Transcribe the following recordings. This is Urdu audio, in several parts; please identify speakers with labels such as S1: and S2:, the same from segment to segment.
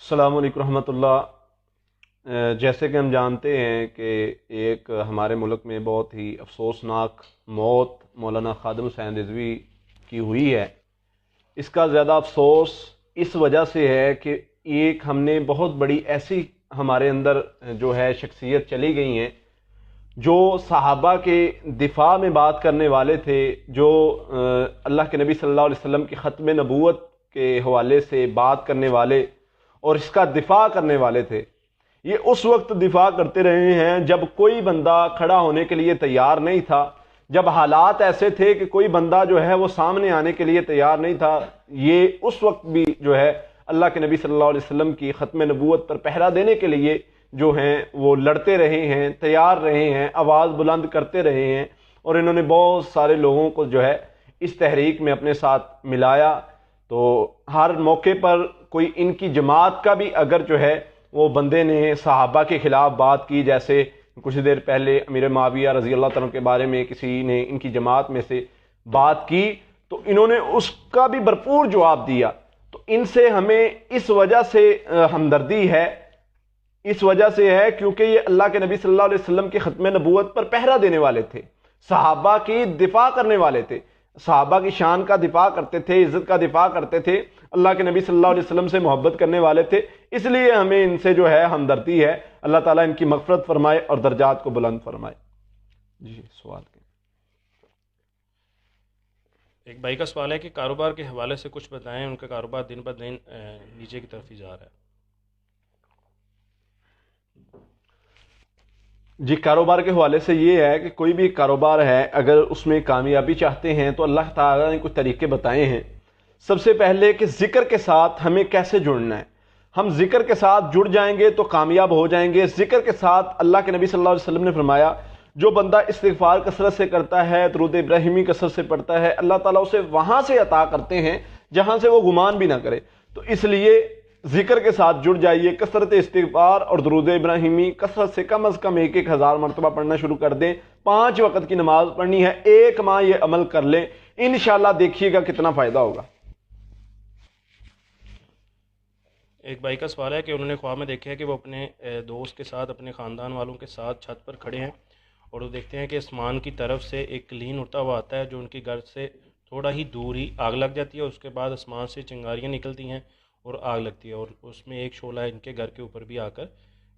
S1: السلام علیکم رحمۃ اللہ۔ جیسے کہ ہم جانتے ہیں کہ ایک ہمارے ملک میں بہت ہی افسوسناک موت مولانا خادم حسین رضوی کی ہوئی ہے۔ اس کا زیادہ افسوس اس وجہ سے ہے کہ ایک ہم نے بہت بڑی ایسی ہمارے اندر جو ہے شخصیت چلی گئی ہیں جو صحابہ کے دفاع میں بات کرنے والے تھے، جو اللہ کے نبی صلی اللہ علیہ وسلم کی ختم نبوت کے حوالے سے بات کرنے والے اور اس کا دفاع کرنے والے تھے۔ یہ اس وقت دفاع کرتے رہے ہیں جب کوئی بندہ کھڑا ہونے کے لیے تیار نہیں تھا، جب حالات ایسے تھے کہ کوئی بندہ جو ہے وہ سامنے آنے کے لیے تیار نہیں تھا۔ یہ اس وقت بھی جو ہے اللہ کے نبی صلی اللہ علیہ وسلم کی ختم نبوت پر پہرا دینے کے لیے جو ہیں وہ لڑتے رہے ہیں، تیار رہے ہیں، آواز بلند کرتے رہے ہیں، اور انہوں نے بہت سارے لوگوں کو جو ہے اس تحریک میں اپنے ساتھ ملایا۔ تو ہر موقع پر کوئی ان کی جماعت کا بھی اگر جو ہے وہ بندے نے صحابہ کے خلاف بات کی، جیسے کچھ دیر پہلے امیر معاویہ رضی اللہ تعالیٰ کے بارے میں کسی نے ان کی جماعت میں سے بات کی، تو انہوں نے اس کا بھی بھرپور جواب دیا۔ تو ان سے ہمیں اس وجہ سے ہمدردی ہے، اس وجہ سے ہے کیونکہ یہ اللہ کے نبی صلی اللہ علیہ وسلم کی ختم نبوت پر پہرا دینے والے تھے، صحابہ کی دفاع کرنے والے تھے، صحابہ کی شان کا دفاع کرتے تھے، عزت کا دفاع کرتے تھے، اللہ کے نبی صلی اللہ علیہ وسلم سے محبت کرنے والے تھے۔ اس لیے ہمیں ان سے جو ہے ہمدردی ہے۔ اللہ تعالیٰ ان کی مغفرت فرمائے اور درجات کو بلند فرمائے۔ جی سوال کے
S2: ایک بھائی کا سوال ہے کہ کاروبار کے حوالے سے کچھ بتائیں، ان کا کاروبار دن بہ دن نیچے کی طرف ہی جا رہا ہے۔
S1: جی کاروبار کے حوالے سے یہ ہے کہ کوئی بھی کاروبار ہے اگر اس میں کامیابی چاہتے ہیں تو اللہ تعالیٰ نے کچھ طریقے بتائے ہیں۔ سب سے پہلے کہ ذکر کے ساتھ ہمیں کیسے جڑنا ہے۔ ہم ذکر کے ساتھ جڑ جائیں گے تو کامیاب ہو جائیں گے۔ ذکر کے ساتھ اللہ کے نبی صلی اللہ علیہ وسلم نے فرمایا جو بندہ استغفار کثرت سے کرتا ہے، درود ابراہیمی کثرت سے پڑھتا ہے، اللہ تعالیٰ اسے وہاں سے عطا کرتے ہیں جہاں سے وہ گمان بھی نہ کرے۔ تو اس لیے ذکر کے ساتھ جڑ جائیے، کثرت استغفار اور درود ابراہیمی کثرت سے کم از کم 1000 مرتبہ پڑھنا شروع کر دیں۔ 5 وقت کی نماز پڑھنی ہے، 1 ماہ یہ عمل کر لیں، انشاءاللہ دیکھیے گا کتنا فائدہ ہوگا۔
S2: ایک بھائی کا سوال ہے کہ انہوں نے خواب میں دیکھا ہے کہ وہ اپنے دوست کے ساتھ، اپنے خاندان والوں کے ساتھ چھت پر کھڑے ہیں اور وہ دیکھتے ہیں کہ آسمان کی طرف سے ایک کلین اڑتا ہوا آتا ہے جو ان کے گھر سے تھوڑا ہی دور ہی آگ لگ جاتی ہے، اس کے بعد آسمان سے چنگاریاں نکلتی ہیں اور آگ لگتی ہے، اور اس میں ایک شعلہ ان کے گھر کے اوپر بھی آ کر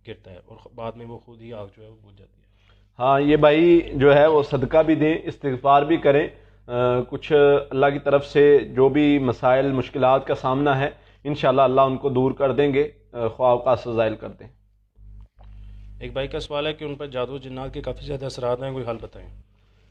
S2: گرتا ہے اور بعد میں وہ خود ہی آگ جو ہے وہ بجھ جاتی ہے۔
S1: ہاں یہ بھائی جو ہے وہ صدقہ بھی دیں، استغفار بھی کریں، کچھ اللہ کی طرف سے جو بھی مسائل مشکلات کا سامنا ہے انشاءاللہ اللہ ان کو دور کر دیں گے، خواب کا زائل کر دیں۔
S2: ایک بھائی کا سوال ہے کہ ان پر جادو جنات کے کافی زیادہ اثرات ہیں، کوئی حل بتائیں۔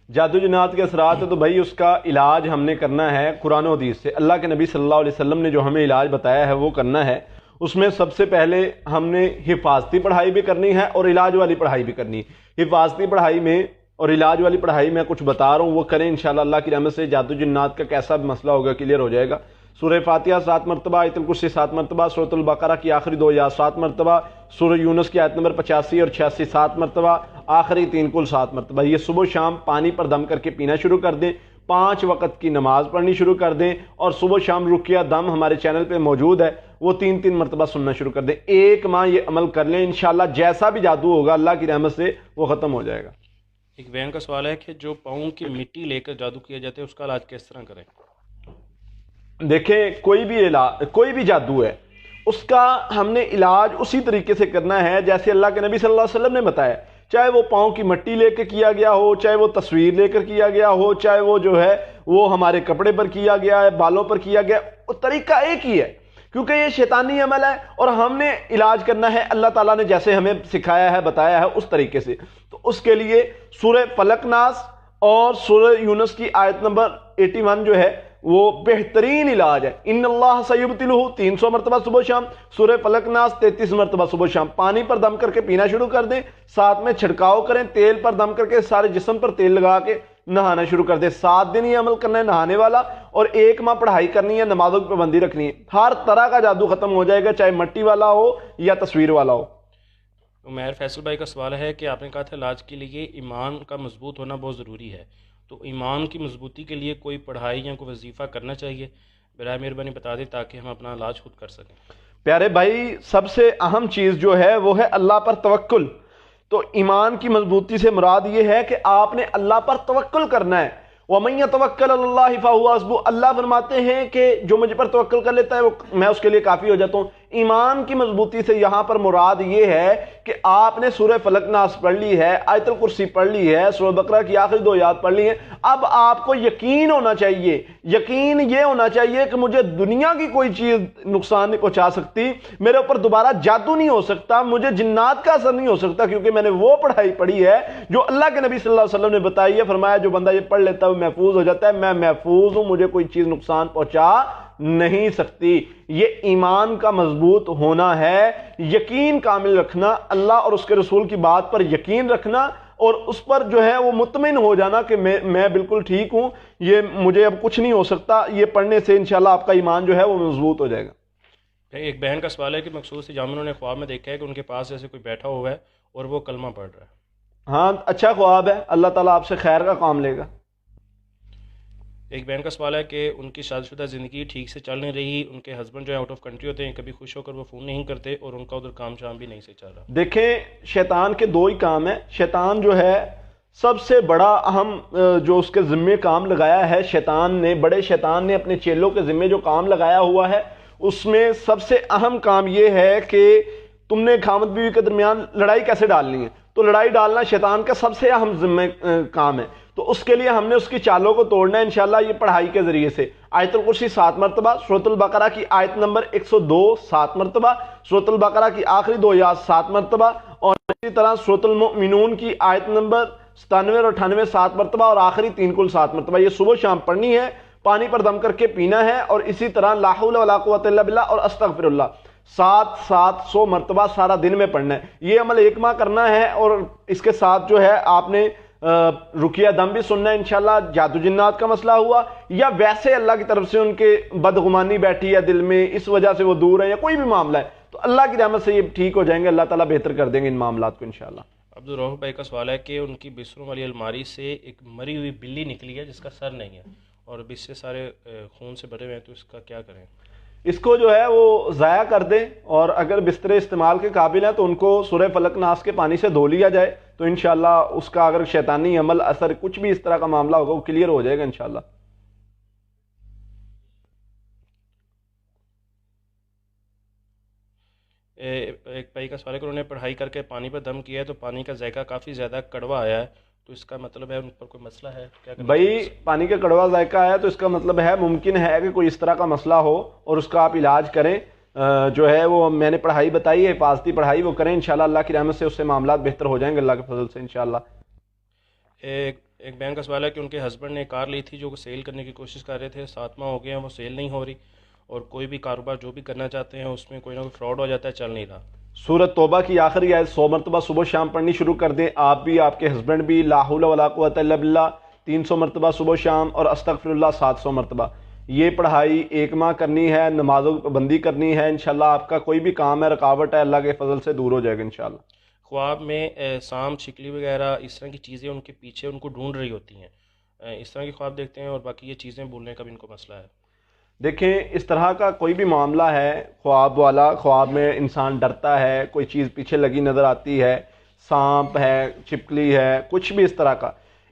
S1: جادو جنات کے اثرات ہے تو بھائی اس کا علاج ہم نے کرنا ہے قرآن و حدیث سے۔ اللہ کے نبی صلی اللہ علیہ وسلم نے جو ہمیں علاج بتایا ہے وہ کرنا ہے۔ اس میں سب سے پہلے ہم نے حفاظتی پڑھائی بھی کرنی ہے اور علاج والی پڑھائی بھی کرنی ہے۔ حفاظتی پڑھائی میں اور علاج والی پڑھائی میں کچھ بتا رہا ہوں، وہ کریں انشاءاللہ اللہ کی رحمت سے جادو جنات کا کیسا بھی مسئلہ ہوگا کلیئر ہو جائے گا۔ سورہ فاتحہ 7 مرتبہ، آیت الکرسی 7 مرتبہ، سورۃ البقرہ کی آخری 2 آیات 7 مرتبہ، سورہ یونس کی آیت نمبر 85 اور 86 7 مرتبہ، آخری 3 کل 7 مرتبہ۔ یہ صبح شام پانی پر دم کر کے پینا شروع کر دیں، 5 وقت کی نماز پڑھنی شروع کر دیں، اور صبح شام رقیہ دم ہمارے چینل پہ موجود ہے، وہ 3 مرتبہ سننا شروع کر دیں۔ 1 ماہ یہ عمل کر لیں، انشاءاللہ جیسا بھی جادو ہوگا اللہ کی رحمت سے وہ ختم ہو جائے گا۔
S2: ایک بہن کا سوال ہے کہ جو پاؤں کی مٹی لے کر جادو کیا جاتا ہے اس کا علاج کس طرح کریں؟
S1: دیکھیں کوئی بھی جادو ہے اس کا ہم نے علاج اسی طریقے سے کرنا ہے جیسے اللہ کے نبی صلی اللہ علیہ وسلم نے بتایا، چاہے وہ پاؤں کی مٹی لے کے کیا گیا ہو، چاہے وہ تصویر لے کر کیا گیا ہو، چاہے وہ جو ہے وہ ہمارے کپڑے پر کیا گیا ہے، بالوں پر کیا گیا، وہ طریقہ ایک ہی ہے کیونکہ یہ شیطانی عمل ہے اور ہم نے علاج کرنا ہے اللہ تعالیٰ نے جیسے ہمیں سکھایا ہے بتایا ہے اس طریقے سے۔ تو اس کے لیے سورہ فلق ناس اور سورہ یونس کی آیت نمبر 81 جو ہے وہ بہترین علاج ہے۔ ان اللہ سیبتلہ 300 مرتبہ صبح شام، سورہ فلق ناس 33 مرتبہ صبح شام، پانی پر دم کر کے پینا شروع کر دیں، ساتھ میں چھڑکاؤ کریں، تیل پر دم کر کے سارے جسم پر تیل لگا کے نہانا شروع کر دیں۔ 7 دن یہ عمل کرنا ہے نہانے والا، اور 1 ماہ پڑھائی کرنی ہے، نمازوں کی پابندی رکھنی ہے، ہر طرح کا جادو ختم ہو جائے گا، چاہے مٹی والا ہو یا تصویر والا ہو۔
S2: عمیر فیصل بھائی کا سوال ہے کہ آپ نے کہا تھا علاج کے لیے ایمان کا مضبوط ہونا بہت ضروری ہے، تو ایمان کی مضبوطی کے لیے کوئی پڑھائی یا کوئی وظیفہ کرنا چاہیے؟ برائے مہربانی بتا دیں تاکہ ہم اپنا علاج خود کر سکیں۔
S1: پیارے بھائی، سب سے اہم چیز جو ہے وہ ہے اللہ پر توکل۔ تو ایمان کی مضبوطی سے مراد یہ ہے کہ آپ نے اللہ پر توکل کرنا ہے۔ وَمَن يَتَوَكَّلْ عَلَى اللَّهِ فَهُوَ حَسْبُهُ، اللہ فرماتے ہیں کہ جو مجھ پر توکل کر لیتا ہے میں اس کے لیے کافی ہو جاتا ہوں۔ ایمان کی مضبوطی سے یہاں پر مراد یہ ہے کہ آپ نے سورہ فلق ناس پڑھ لی ہے، آیت الکرسی پڑھ لی ہے، سورہ بقرہ کی آخری 2 آیات پڑھ لی ہیں۔ اب آپ کو یقین ہونا چاہیے، یقین یہ ہونا چاہیے کہ مجھے دنیا کی کوئی چیز نقصان نہیں پہنچا سکتی، میرے اوپر دوبارہ جادو نہیں ہو سکتا، مجھے جنات کا اثر نہیں ہو سکتا، کیونکہ میں نے وہ پڑھائی پڑھی ہے جو اللہ کے نبی صلی اللہ علیہ وسلم نے بتائی ہے۔ فرمایا جو بندہ یہ پڑھ لیتا ہے وہ محفوظ ہو جاتا ہے، میں محفوظ ہوں، مجھے کوئی چیز نقصان پہنچا نہیں سکتی۔ یہ ایمان کا مضبوط ہونا ہے، یقین کامل رکھنا، اللہ اور اس کے رسول کی بات پر یقین رکھنا، اور اس پر جو ہے وہ مطمئن ہو جانا کہ میں بالکل ٹھیک ہوں، یہ مجھے اب کچھ نہیں ہو سکتا۔ یہ پڑھنے سے انشاءاللہ آپ کا ایمان جو ہے وہ مضبوط ہو جائے گا۔
S2: ایک بہن کا سوال ہے کہ مخصوص جامعوں نے خواب میں دیکھا ہے کہ ان کے پاس جیسے کوئی بیٹھا ہوا ہے اور وہ کلمہ پڑھ رہا ہے۔
S1: ہاں، اچھا خواب ہے، اللہ تعالیٰ آپ سے خیر کا کام لے گا۔
S2: ایک بہن کا سوال ہے کہ ان کی شادی شدہ زندگی ٹھیک سے چل نہیں رہی، ان کے ہسبینڈ جو ہے آؤٹ آف کنٹری ہوتے ہیں، کبھی خوش ہو کر وہ فون نہیں کرتے، اور ان کا ادھر کام شام بھی نہیں سے چل رہا۔
S1: دیکھیں، شیطان کے 2 ہی کام ہیں۔ شیطان جو ہے سب سے بڑا اہم جو اس کے ذمے کام لگایا ہے، بڑے شیطان نے اپنے چیلوں کے ذمے جو کام لگایا ہوا ہے، اس میں سب سے اہم کام یہ ہے کہ تم نے خاوند بیوی کے درمیان لڑائی کیسے ڈالنی ہے۔ تو لڑائی ڈالنا شیطان کا سب سے اہم ذمہ کام ہے۔ تو اس کے لیے ہم نے اس کی چالوں کو توڑنا ہے انشاءاللہ یہ پڑھائی کے ذریعے سے۔ آیت الکرسی 7 مرتبہ، سورۃ البقرہ کی آیت نمبر 102 7 مرتبہ، سورۃ البقرہ کی آخری 2 آیات 7 مرتبہ، اور اسی طرح سورۃ المؤمنون کی آیت نمبر 97 اور 98 7 مرتبہ، اور آخری 3 کل 7 مرتبہ۔ یہ صبح شام پڑھنی ہے، پانی پر دم کر کے پینا ہے، اور اسی طرح لا حول ولا قوت الا باللہ اور استغفر اللہ 700 مرتبہ سارا دن میں پڑھنا ہے۔ یہ عمل 1 ماہ کرنا ہے، اور اس کے ساتھ جو ہے آپ نے رقیہ دم بھی سننا ہے انشاءاللہ۔ جادو جنات کا مسئلہ ہوا یا ویسے اللہ کی طرف سے ان کے بدگمانی بیٹھی ہے دل میں، اس وجہ سے وہ دور ہے، یا کوئی بھی معاملہ ہے، تو اللہ کی رحمت سے یہ ٹھیک ہو جائیں گے، اللہ تعالیٰ بہتر کر دیں گے ان معاملات کو انشاءاللہ۔
S2: عبدالرحمن بھائی کا سوال ہے کہ ان کی بستروں والی الماری سے ایک مری ہوئی بلی نکلی ہے جس کا سر نہیں ہے، اور اب اس سے سارے خون سے بھرے ہوئے ہیں، تو اس کا کیا کریں؟
S1: اس کو جو ہے وہ ضائع کر دیں، اور اگر بسترے استعمال کے قابل ہیں تو ان کو سورہ فلق ناس کے پانی سے دھو لیا جائے، تو انشاءاللہ اس کا اگر شیطانی عمل اثر کچھ بھی اس طرح کا معاملہ ہوگا وہ کلیئر ہو جائے گا انشاءاللہ۔
S2: ایک بھائی کا سوال ہے کہ انہوں نے پڑھائی کر کے پانی پر دم کیا ہے، تو پانی کا ذائقہ کافی زیادہ کڑوا آیا ہے، تو اس کا مطلب ہے ان پر کوئی مسئلہ ہے کیا؟
S1: بھائی پانی کا کڑوا ذائقہ ہے تو اس کا مطلب ہے ممکن ہے کہ کوئی اس طرح کا مسئلہ ہو، اور اس کا آپ علاج کریں، جو ہے وہ میں نے پڑھائی بتائی ہے حفاظتی پڑھائی، وہ کریں انشاءاللہ، اللہ کی رحمت سے اس سے معاملات بہتر ہو جائیں گے اللہ کے فضل سے انشاءاللہ۔
S2: ایک بہن کا سوال ہے کہ ان کے ہسبینڈ نے کار لی تھی جو سیل کرنے کی کوشش کر رہے تھے، 7 ماہ ہو گئے ہیں، وہ سیل نہیں ہو رہی، اور کوئی بھی کاروبار جو بھی کرنا چاہتے ہیں اس میں کوئی نہ کوئی فراڈ ہو جاتا ہے، چل نہیں رہا۔
S1: سورۃ توبہ کی آخری آیت 100 مرتبہ صبح شام پڑھنی شروع کر دیں، آپ بھی، آپ کے ہسبینڈ بھی، لا حول ولا قوت الا باللہ 300 مرتبہ صبح شام، اور استغفر اللہ 700 مرتبہ۔ یہ پڑھائی 1 ماہ کرنی ہے، نمازوں کی پابندی کرنی ہے انشاءاللہ، آپ کا کوئی بھی کام ہے رکاوٹ ہے اللہ کے فضل سے دور ہو جائے گا انشاءاللہ۔
S2: خواب میں سانپ، چھکلی وغیرہ اس طرح کی چیزیں ان کے پیچھے ان کو ڈھونڈ رہی ہوتی ہیں، اس طرح کے خواب دیکھتے ہیں، اور باقی یہ چیزیں بولنے کا بھی ان کو مسئلہ ہے۔
S1: دیکھیں، اس طرح کا کوئی بھی معاملہ ہے خواب والا، خواب میں انسان ڈرتا ہے، کوئی چیز پیچھے لگی نظر آتی ہے، سانپ ہے، چھپکلی ہے، کچھ بھی اس طرح کا،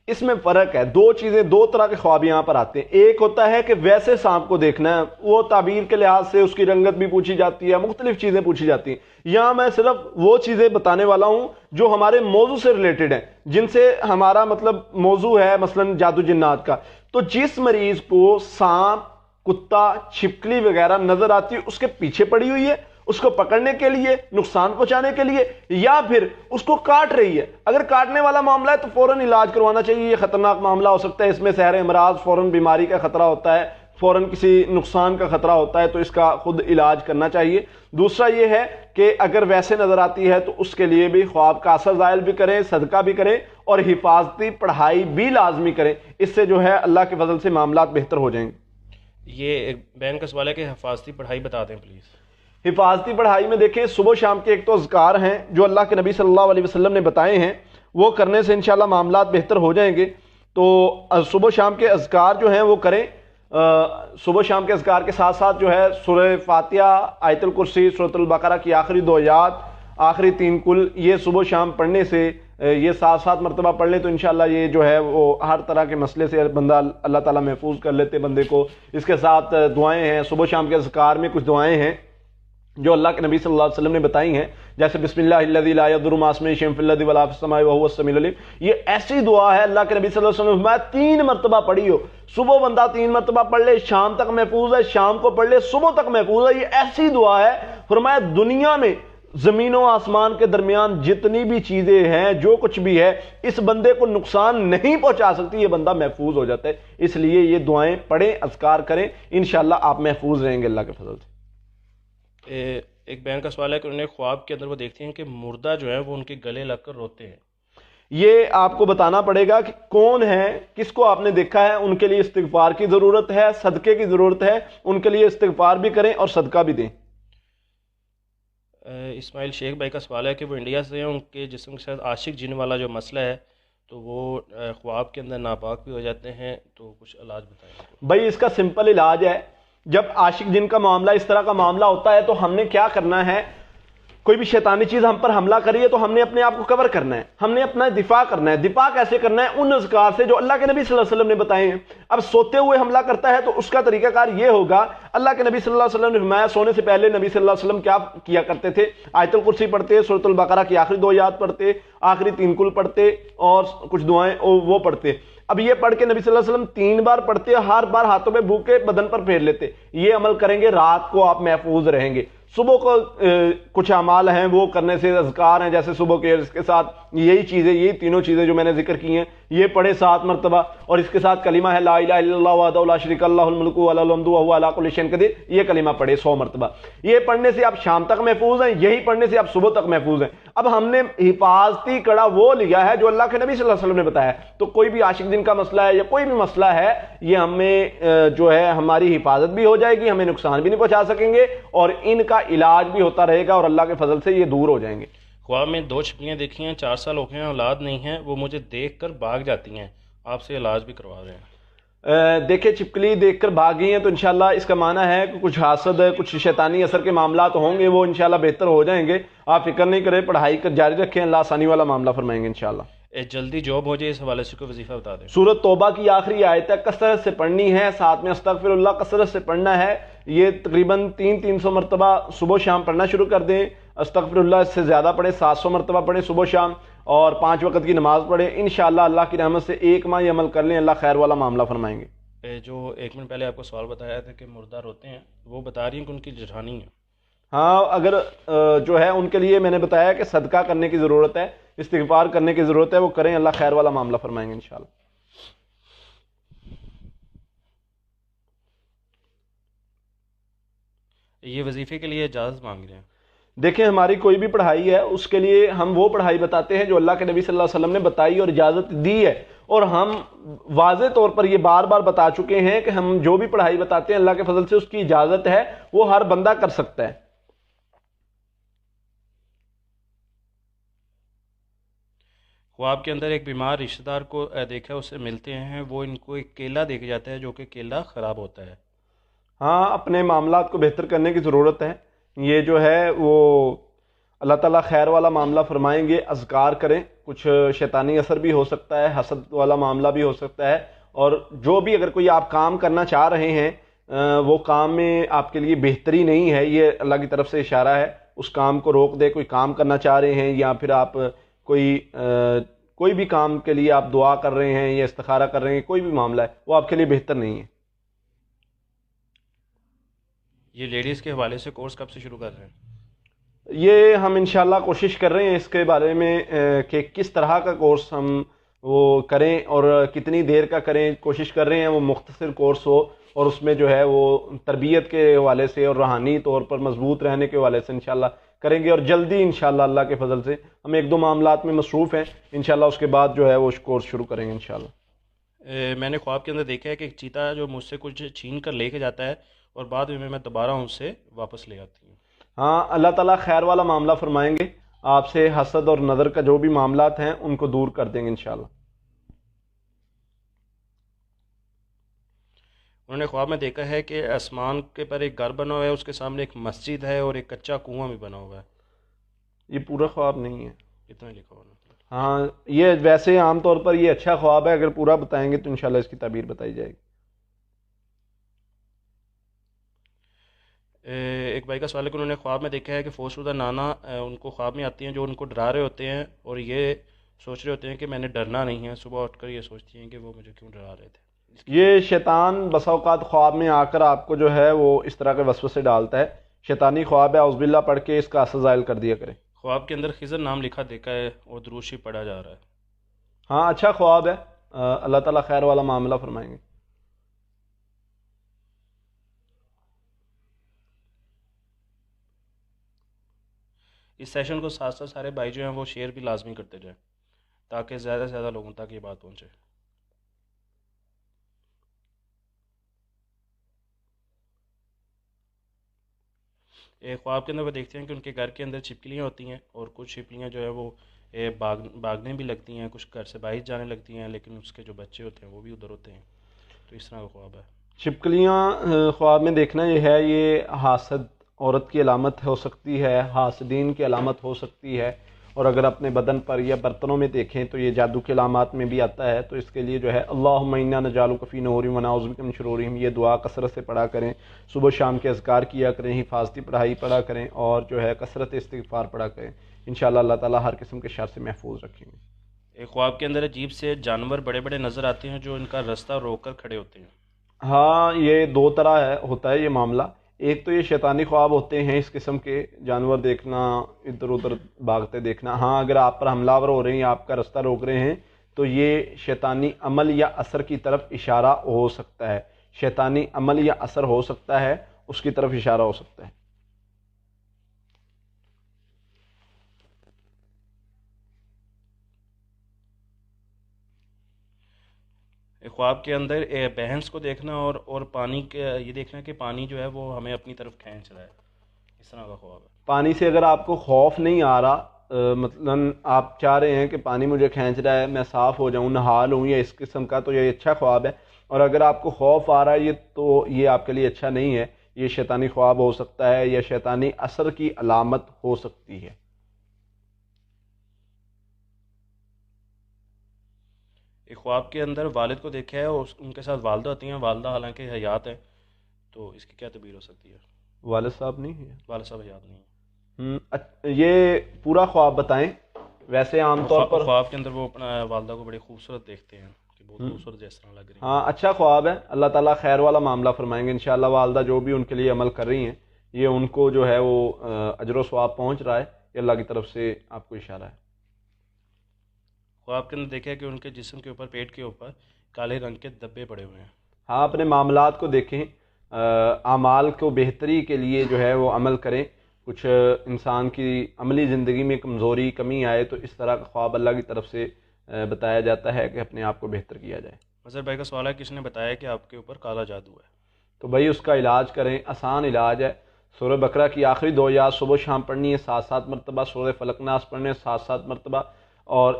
S1: اس میں فرق ہے۔ 2 چیزیں، 2 طرح کے خواب یہاں پر آتے ہیں۔ ایک ہوتا ہے کہ ویسے سانپ کو دیکھنا ہے، وہ تعبیر کے لحاظ سے اس کی رنگت بھی پوچھی جاتی ہے، مختلف چیزیں پوچھی جاتی ہیں۔ یہاں میں صرف وہ چیزیں بتانے والا ہوں جو ہمارے موضوع سے ریلیٹڈ ہیں، جن سے ہمارا مطلب موضوع ہے مثلا جادو جنات کا۔ تو جس مریض کو سانپ، کتا، چھپکلی وغیرہ نظر آتی ہے، اس کے پیچھے پڑی ہوئی ہے، اس کو پکڑنے کے لیے، نقصان پہنچانے کے لیے، یا پھر اس کو کاٹ رہی ہے، اگر کاٹنے والا معاملہ ہے تو فوراً علاج کروانا چاہیے، یہ خطرناک معاملہ ہو سکتا ہے، اس میں سحر امراض، فوراً بیماری کا خطرہ ہوتا ہے، فوراً کسی نقصان کا خطرہ ہوتا ہے، تو اس کا خود علاج کرنا چاہیے۔ دوسرا یہ ہے کہ اگر ویسے نظر آتی ہے تو اس کے لیے بھی خواب کا اثر زائل بھی کریں، صدقہ بھی کریں، اور حفاظتی پڑھائی بھی لازمی کریں، اس سے جو ہے اللہ کے فضل سے معاملات بہتر ہو جائیں گے۔
S2: یہ ایک بہن کا سوال ہے کہ حفاظتی پڑھائی بتا دیں پلیز۔
S1: حفاظتی پڑھائی میں دیکھیں، صبح شام کے ایک تو اذکار ہیں جو اللہ کے نبی صلی اللہ علیہ وسلم نے بتائے ہیں، وہ کرنے سے انشاءاللہ معاملات بہتر ہو جائیں گے۔ تو صبح شام کے اذکار جو ہیں وہ کریں، صبح شام کے اذکار کے ساتھ ساتھ جو ہے سورہ فاتحہ، آیت الکرسی، سورۃ البقرہ کی آخری 2 آیات، آخری 3 کل، یہ صبح شام پڑھنے سے یہ 7 مرتبہ پڑھ لیں تو انشاءاللہ یہ جو ہے وہ ہر طرح کے مسئلے سے بندہ اللہ تعالیٰ محفوظ کر لیتے بندے کو۔ اس کے ساتھ دعائیں ہیں، صبح شام کے اذکار میں کچھ دعائیں ہیں جو اللہ کے نبی صلی اللہ علیہ وسلم نے بتائی ہیں، جیسے بسم اللہ الذی لا یضر مع اسمہ شیء فی الارض ولا فی السماء وهو السمیع العلیم، یہ ایسی دعا ہے اللہ کے نبی صلی اللہ علیہ وسلم نے فرمایا 3 مرتبہ پڑھی ہو، صبح بندہ 3 مرتبہ پڑھ لے، شام تک محفوظ ہے، شام کو پڑھ لے، صبح تک محفوظ ہے۔ یہ ایسی دعا ہے، فرمایا دنیا میں زمین و آسمان کے درمیان جتنی بھی چیزیں ہیں، جو کچھ بھی ہے، اس بندے کو نقصان نہیں پہنچا سکتی، یہ بندہ محفوظ ہو جاتا ہے۔ اس لیے یہ دعائیں پڑھیں، اذکار کریں، انشاءاللہ آپ محفوظ رہیں گے اللہ کے فضل سے۔
S2: ایک بہن کا سوال ہے کہ انہیں خواب کے اندر وہ دیکھتے ہیں کہ مردہ جو ہے وہ ان کے گلے لگ کر روتے ہیں۔
S1: یہ آپ کو بتانا پڑے گا کہ کون ہے، کس کو آپ نے دیکھا ہے، ان کے لیے استغفار کی ضرورت ہے، صدقے کی ضرورت ہے، ان کے لیے استغفار بھی کریں اور صدقہ بھی دیں۔
S2: اسماعیل شیخ بھائی کا سوال ہے کہ وہ انڈیا سے ہیں، ان کے جسم کے ساتھ عاشق جن والا جو مسئلہ ہے تو وہ خواب کے اندر ناپاک بھی ہو جاتے ہیں، تو کچھ علاج بتائیں۔
S1: بھائی اس کا سمپل علاج ہے، جب عاشق جن کا معاملہ اس طرح کا معاملہ ہوتا ہے تو ہم نے کیا کرنا ہے، کوئی بھی شیطانی چیز ہم پر حملہ کریے تو ہم نے اپنے آپ کو کور کرنا ہے، ہم نے اپنا دفاع کرنا ہے۔ دفاع کیسے کرنا ہے؟ ان اذکار سے جو اللہ کے نبی صلی اللہ علیہ وسلم نے بتائے ہیں۔ اب سوتے ہوئے حملہ کرتا ہے تو اس کا طریقہ کار یہ ہوگا، اللہ کے نبی صلی اللہ علیہ وسلم نے فرمایا سونے سے پہلے نبی صلی اللہ علیہ وسلم کیا کیا کرتے تھے، آیت الکرسی پڑھتے، سورۃ البقرہ کی آخری 2 آیات پڑھتے، آخری 3 کل پڑھتے اور کچھ دعائیں وہ پڑھتے۔ اب یہ پڑھ کے نبی صلی اللہ علیہ وسلم 3 بار پڑھتے، ہر بار ہاتھوں پہ بو کے بدن پر پھیر لیتے۔ یہ عمل کریں گے، رات کو آپ محفوظ رہیں گے۔ صبح کو کچھ اعمال ہیں وہ کرنے سے، اذکار ہیں جیسے صبح کے، اس کے ساتھ یہی چیزیں، یہی تینوں چیزیں جو میں نے ذکر کی ہیں یہ پڑھے 7 مرتبہ، اور اس کے ساتھ کلمہ ہے لا الہ الا اللہ وحدہ لا شریک لہ الملک ولہ الحمد وہو علی کل شیء قدیر، یہ کلمہ پڑھے 100 مرتبہ۔ یہ پڑھنے سے آپ شام تک محفوظ ہیں، یہی پڑھنے سے آپ صبح تک محفوظ ہیں۔ اب ہم نے حفاظتی کڑا وہ لیا ہے جو اللہ کے نبی صلی اللہ علیہ وسلم نے بتایا ہے، تو کوئی بھی عاشق جن کا مسئلہ ہے یا کوئی بھی مسئلہ ہے، یہ ہمیں جو ہے ہماری حفاظت بھی ہو جائے گی، ہمیں نقصان بھی نہیں پہنچا سکیں گے، اور ان کا علاج بھی ہوتا رہے گا، اور اللہ کے فضل سے یہ دور ہو جائیں گے۔
S2: خواب میں 2 چھپکلیاں دیکھی ہیں، 4 سال ہو گئے ہیں، اولاد نہیں ہے، وہ مجھے دیکھ کر بھاگ جاتی ہیں، آپ سے علاج بھی کروا رہے ہیں۔
S1: دیکھیں چھپکلی دیکھ کر بھاگی ہیں تو انشاءاللہ اس کا معنی ہے کہ کچھ حاسد ہے، کچھ شیطانی اثر کے معاملات ہوں گے، وہ انشاءاللہ بہتر ہو جائیں گے۔ آپ فکر نہیں کریں، پڑھائی کر جاری رکھیں، اللہ آسانی والا معاملہ فرمائیں گے انشاءاللہ۔
S2: جلدی جاب ہو جائے، اس حوالے سے کوئی وظیفہ بتا دیں۔
S1: سورۃ توبہ کی آخری آیت ہے، کثرت سے پڑھنی ہے، ساتھ میں استغفر اللہ کثرت سے پڑھنا ہے۔ یہ تقریباً 300 مرتبہ صبح شام پڑھنا شروع کر دیں، استغفر اللہ اس سے زیادہ پڑھیں، 700 مرتبہ پڑھیں صبح شام، اور 5 وقت کی نماز پڑھیں۔ انشاءاللہ اللہ کی رحمت سے 1 ماہ یہ عمل کر لیں، اللہ خیر والا معاملہ فرمائیں گے۔
S2: جو 1 منٹ پہلے آپ کو سوال بتایا تھا کہ مردہ روتے ہیں، وہ بتا رہی ہیں کہ ان کی جٹھانی ہے۔
S1: ہاں، اگر جو ہے ان کے لیے میں نے بتایا کہ صدقہ کرنے کی ضرورت ہے، استغفار کرنے کی ضرورت ہے، وہ کریں، اللہ خیر والا معاملہ فرمائیں گے انشاءاللہ۔
S2: یہ وظیفے کے لیے اجازت مانگ رہے ہیں۔
S1: دیکھیں ہماری کوئی بھی پڑھائی ہے، اس کے لیے ہم وہ پڑھائی بتاتے ہیں جو اللہ کے نبی صلی اللہ علیہ وسلم نے بتائی اور اجازت دی ہے، اور ہم واضح طور پر یہ بار بار بتا چکے ہیں کہ ہم جو بھی پڑھائی بتاتے ہیں اللہ کے فضل سے اس کی اجازت ہے، وہ ہر بندہ کر سکتا ہے۔
S2: خواب کے اندر ایک بیمار رشتہ دار کو دیکھا، اسے ملتے ہیں، وہ ان کو ایک کیلا دے کے جاتا ہے جو کہ کیلا خراب ہوتا ہے۔
S1: ہاں، اپنے معاملات کو بہتر کرنے کی ضرورت ہے، یہ جو ہے وہ اللہ تعالیٰ خیر والا معاملہ فرمائیں گے۔ اذکار کریں، کچھ شیطانی اثر بھی ہو سکتا ہے، حسد والا معاملہ بھی ہو سکتا ہے، اور جو بھی اگر کوئی آپ کام کرنا چاہ رہے ہیں وہ کام میں آپ کے لیے بہتری نہیں ہے، یہ اللہ کی طرف سے اشارہ ہے، اس کام کو روک دے۔ کوئی کام کرنا چاہ رہے ہیں یا پھر آپ کوئی بھی کام کے لیے آپ دعا کر رہے ہیں یا استخارہ کر رہے ہیں، کوئی بھی معاملہ ہے وہ آپ کے لیے بہتر نہیں ہے۔
S2: یہ لیڈیز کے حوالے سے کورس کب سے شروع کر رہے ہیں؟
S1: یہ ہم انشاءاللہ کوشش کر رہے ہیں اس کے بارے میں کہ کس طرح کا کورس ہم وہ کریں اور کتنی دیر کا کریں، کوشش کر رہے ہیں وہ مختصر کورس ہو، اور اس میں جو ہے وہ تربیت کے حوالے سے اور روحانی طور پر مضبوط رہنے کے حوالے سے انشاءاللہ کریں گے، اور جلدی انشاءاللہ اللہ کے فضل سے ہم 1-2 معاملات میں مصروف ہیں، انشاءاللہ اس کے بعد جو ہے وہ کورس شروع کریں گے انشاءاللہ۔
S2: میں نے خواب کے اندر دیکھا ہے کہ ایک چیتا جو مجھ سے کچھ چھین کر لے کے جاتا ہے، اور بعد میں دوبارہ ان سے واپس لے آتی ہوں۔
S1: ہاں، اللہ تعالیٰ خیر والا معاملہ فرمائیں گے، آپ سے حسد اور نظر کا جو بھی معاملات ہیں ان کو دور کر دیں گے انشاءاللہ۔
S2: انہوں نے خواب میں دیکھا ہے کہ آسمان کے پر ایک گھر بنا ہوا ہے، اس کے سامنے ایک مسجد ہے اور ایک کچا کنواں بھی بنا ہوا ہے.
S1: یہ پورا خواب نہیں ہے.
S2: اتنا ہی لکھا ہوا ہے.
S1: ہاں یہ ویسے عام طور پر یہ اچھا خواب ہے، اگر پورا بتائیں گے تو انشاءاللہ اس کی تعبیر بتائی جائے گی.
S2: ایک بھائی کا سوال ہے کہ انہوں نے خواب میں دیکھا ہے کہ فوج شدہ نانا ان کو خواب میں آتی ہیں جو ان کو ڈرا رہے ہوتے ہیں، اور یہ سوچ رہے ہوتے ہیں کہ میں نے ڈرنا نہیں ہے. صبح اٹھ کر یہ سوچتی ہیں کہ وہ مجھے کیوں ڈرا رہے تھے.
S1: یہ شیطان بسا اوقات خواب میں آ کر آپ کو جو ہے وہ اس طرح کے وسوسے ڈالتا ہے. شیطانی خواب ہے، اعوذ باللہ پڑھ کے اس کا اثر زائل کر دیا کریں.
S2: خواب کے اندر خضر نام لکھا دیکھا ہے اور دروشی پڑھا جا رہا ہے.
S1: ہاں اچھا خواب ہے، اللہ تعالیٰ خیر والا معاملہ فرمائیں گے.
S2: اس سیشن کو ساتھ ساتھ سارے بھائی جو ہیں وہ شیئر بھی لازمی کرتے جائیں تاکہ زیادہ سے زیادہ لوگوں تک یہ بات پہنچے. ایک خواب کے اندر وہ دیکھتے ہیں کہ ان کے گھر کے اندر چھپکلیاں ہوتی ہیں اور کچھ چھپکلیاں جو ہے وہ بھاگنے بھی لگتی ہیں، کچھ گھر سے باہر جانے لگتی ہیں، لیکن اس کے جو بچے ہوتے ہیں وہ بھی ادھر ہوتے ہیں. تو اس طرح کا خواب ہے.
S1: چھپکلیاں خواب میں دیکھنا یہ ہے، یہ حاسد عورت کی علامت ہو سکتی ہے، حاسدین کی علامت ہو سکتی ہے، اور اگر اپنے بدن پر یا برتنوں میں دیکھیں تو یہ جادو کی علامات میں بھی آتا ہے. تو اس کے لیے جو ہے اللہم انا نجعلک فی نحورہم ونعوذ بک من شرورہم، یہ دعا کثرت سے پڑھا کریں. صبح شام کے اذکار کیا کریں، حفاظتی پڑھائی پڑھا کریں، اور جو ہے کثرت استغفار پڑھا کریں. انشاءاللہ اللہ تعالیٰ ہر قسم کے شر سے محفوظ رکھیں گے.
S2: ایک خواب کے اندر عجیب سے جانور بڑے بڑے نظر آتے ہیں جو ان کا راستہ روک کر کھڑے ہوتے ہیں.
S1: ہاں یہ دو طرح ہوتا ہے یہ معاملہ. ایک تو یہ شیطانی خواب ہوتے ہیں اس قسم کے، جانور دیکھنا، ادھر ادھر بھاگتے دیکھنا. ہاں اگر آپ پر حملہ آور ہو رہے ہیں یا آپ کا راستہ روک رہے ہیں تو یہ شیطانی عمل یا اثر کی طرف اشارہ ہو سکتا ہے. شیطانی عمل یا اثر ہو سکتا ہے، اس کی طرف اشارہ ہو سکتا ہے.
S2: ایک خواب کے اندر بھینس کو دیکھنا اور پانی کے یہ دیکھنا کہ پانی جو ہے وہ ہمیں اپنی طرف کھینچ رہا ہے. اس طرح کا خواب ہے.
S1: پانی سے اگر آپ کو خوف نہیں آ رہا، مثلاً آپ چاہ رہے ہیں کہ پانی مجھے کھینچ رہا ہے، میں صاف ہو جاؤں، نہا لوں یا اس قسم کا، تو یہ اچھا خواب ہے. اور اگر آپ کو خوف آ رہا ہے تو یہ آپ کے لیے اچھا نہیں ہے. یہ شیطانی خواب ہو سکتا ہے یا شیطانی اثر کی علامت ہو سکتی ہے.
S2: ایک خواب کے اندر والد کو دیکھا ہے اور ان کے ساتھ والدہ ہوتی ہیں، والدہ حالانکہ حیات ہے، تو اس کی کیا تعبیر ہو سکتی ہے؟
S1: والد صاحب نہیں ہے،
S2: والد صاحب حیات نہیں ہیں.
S1: یہ پورا خواب بتائیں. ویسے عام طور پر
S2: خواب کے اندر وہ اپنا والدہ کو بڑی خوبصورت دیکھتے ہیں کہ بہت خوبصورت جس طرح لگ رہی ہیں.
S1: ہاں اچھا خواب ہے، اللہ تعالیٰ خیر والا معاملہ فرمائیں گے. انشاءاللہ والدہ جو بھی ان کے لیے عمل کر رہی ہیں، یہ ان کو جو ہے وہ اجر و ثواب پہنچ رہا ہے، یہ اللہ کی طرف سے آپ کو اشارہ ہے.
S2: خواب کے اندر دیکھا ہے کہ ان کے جسم کے اوپر، پیٹ کے اوپر کالے رنگ کے دبے پڑے ہوئے ہیں.
S1: ہاں اپنے معاملات کو دیکھیں، اعمال کو بہتری کے لیے جو ہے وہ عمل کریں. کچھ انسان کی عملی زندگی میں کمزوری کمی آئے تو اس طرح کا خواب اللہ کی طرف سے بتایا جاتا ہے کہ اپنے آپ کو بہتر کیا جائے.
S2: مظہر بھائی کا سوال ہے، کس نے بتایا کہ آپ کے اوپر کالا جادو ہے؟
S1: تو بھائی اس کا علاج کریں، آسان علاج ہے. سورہ بقرہ کی آخری 2 آیات صبح شام پڑھنی ہے 7 مرتبہ. سورہ فلق ناس پڑھنے ہیں 7 مرتبہ. اور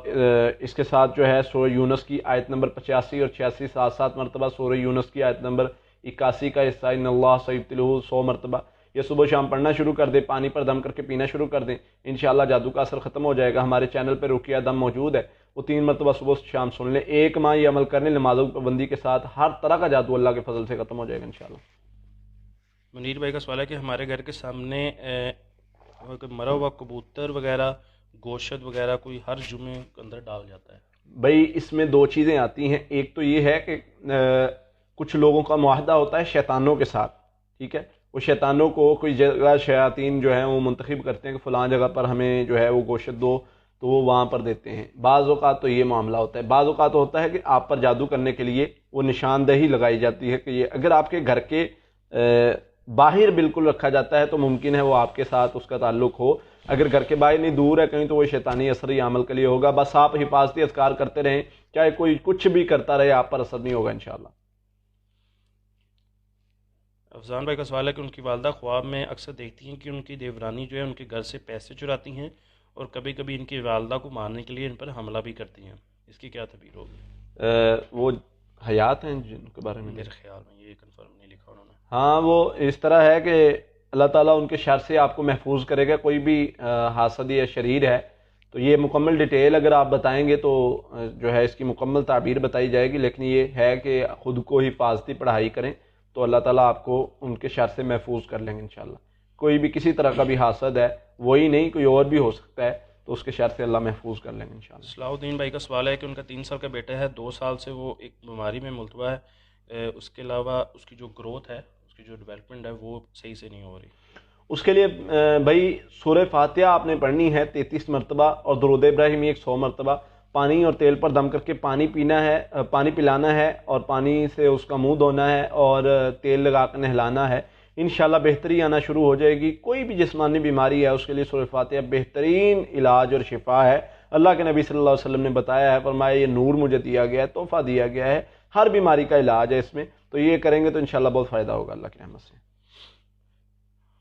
S1: اس کے ساتھ جو ہے سورہ یونس کی آیت نمبر 85 اور 86 7 مرتبہ. سورہ یونس کی آیت نمبر 81 کا حصہ ان اللہ سیبتلہ 100 مرتبہ. یہ صبح شام پڑھنا شروع کر دیں، پانی پر دم کر کے پینا شروع کر دیں، انشاءاللہ جادو کا اثر ختم ہو جائے گا. ہمارے چینل پہ رقیہ دم موجود ہے، وہ 3 مرتبہ صبح شام سن لیں. 1 ماہ یہ عمل کرنے، نمازوں کی پابندی کے ساتھ ہر طرح کا جادو اللہ کے فضل سے ختم ہو جائے گا انشاءاللہ.
S2: منیر بھائی کا سوال ہے کہ ہمارے گھر کے سامنے مرا ہوا کبوتر وغیرہ، گوشت وغیرہ کوئی ہر جمعے کے اندر ڈال جاتا ہے.
S1: بھائی اس میں 2 چیزیں آتی ہیں. ایک تو یہ ہے کہ کچھ لوگوں کا معاہدہ ہوتا ہے شیطانوں کے ساتھ، ٹھیک ہے. وہ شیطانوں کو کوئی جگہ شیاطین جو ہیں وہ منتخب کرتے ہیں کہ فلاں جگہ پر ہمیں جو ہے وہ گوشت دو، تو وہ وہاں پر دیتے ہیں. بعض اوقات تو یہ معاملہ ہوتا ہے. بعض اوقات ہوتا ہے کہ آپ پر جادو کرنے کے لیے وہ نشاندہی لگائی جاتی ہے کہ یہ اگر آپ کے گھر کے باہر بالکل رکھا جاتا ہے تو ممکن ہے وہ آپ کے ساتھ اس کا تعلق ہو. اگر گھر کے باہر نہیں دور ہے کہیں تو وہ شیطانی اثر یا عمل کے لیے ہوگا. بس آپ حفاظتی اذکار کرتے رہیں، چاہے کوئی کچھ بھی کرتا رہے، آپ پر اثر نہیں ہوگا انشاءاللہ.
S2: افضان بھائی کا سوال ہے کہ ان کی والدہ خواب میں اکثر دیکھتی ہیں کہ ان کی دیورانی جو ہے ان کے گھر سے پیسے چراتی ہیں اور کبھی کبھی ان کی والدہ کو مارنے کے لیے ان پر حملہ بھی کرتی ہیں. اس کی کیا تعبیر ہوگی؟
S1: وہ حیات ہیں جن کے بارے میں
S2: میرے خیال میں یہ کنفرم نہیں لکھا انہوں نے.
S1: ہاں وہ اس طرح ہے کہ اللہ تعالیٰ ان کے شر سے آپ کو محفوظ کرے گا. کوئی بھی حاسد یا شریر ہے تو یہ مکمل ڈیٹیل اگر آپ بتائیں گے تو جو ہے اس کی مکمل تعبیر بتائی جائے گی، لیکن یہ ہے کہ خود کو حفاظتی پڑھائی کریں تو اللہ تعالیٰ آپ کو ان کے شر سے محفوظ کر لیں گے انشاءاللہ. کوئی بھی کسی طرح کا بھی حاسد ہے، وہی نہیں کوئی اور بھی ہو سکتا ہے، تو اس کے شر سے اللہ محفوظ کر لیں گے انشاءاللہ.
S2: صلاح الدین بھائی کا سوال ہے کہ ان کا 3 سال کا بیٹا ہے، 2 سال سے وہ ایک بیماری میں ملتوی ہے، اس کے علاوہ اس کی جو گروتھ ہے، اس کی جو ڈیولپمنٹ ہے وہ صحیح سے نہیں ہو رہی.
S1: اس کے لیے بھائی سورہ فاتحہ آپ نے پڑھنی ہے 33 مرتبہ اور درود ابراہیمی 100 مرتبہ. پانی اور تیل پر دم کر کے پانی پینا ہے، پانی پلانا ہے اور پانی سے اس کا منہ دھونا ہے اور تیل لگا کر نہلانا ہے. انشاءاللہ بہتری آنا شروع ہو جائے گی. کوئی بھی جسمانی بیماری ہے اس کے لیے سورہ فاتحہ بہترین علاج اور شفا ہے. اللہ کے نبی صلی اللہ علیہ وسلم نے بتایا ہے، فرمایا یہ نور مجھے دیا گیا ہے، تحفہ دیا گیا ہے، ہر بیماری کا علاج ہے اس میں. تو یہ کریں گے تو انشاءاللہ بہت فائدہ ہوگا اللہ کی رحمت سے.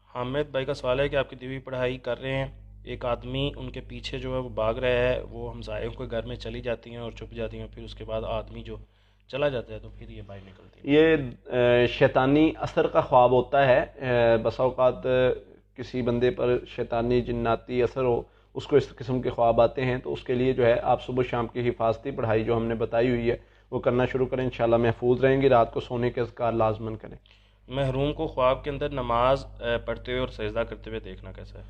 S2: حامد بھائی کا سوال ہے کہ آپ کی دیوی پڑھائی کر رہے ہیں، ایک آدمی ان کے پیچھے جو ہے وہ بھاگ رہا ہے، وہ ہمسایوں کے گھر میں چلی جاتی ہیں اور چھپ جاتی ہیں، پھر اس کے بعد آدمی جو چلا جاتا ہے تو پھر یہ باہر نکلتی ہے.
S1: یہ شیطانی اثر کا خواب ہوتا ہے. بسا اوقات کسی بندے پر شیطانی جناتی اثر ہو، اس کو اس قسم کے خواب آتے ہیں، تو اس کے لیے جو ہے آپ صبح شام کی حفاظتی پڑھائی جو ہم نے بتائی ہوئی ہے وہ کرنا شروع کریں، انشاءاللہ محفوظ رہیں گی. رات کو سونے کے اذکار لازماً کریں.
S2: محروم کو خواب کے اندر نماز پڑھتے ہوئے اور سجدہ کرتے ہوئے دیکھنا کیسا ہے؟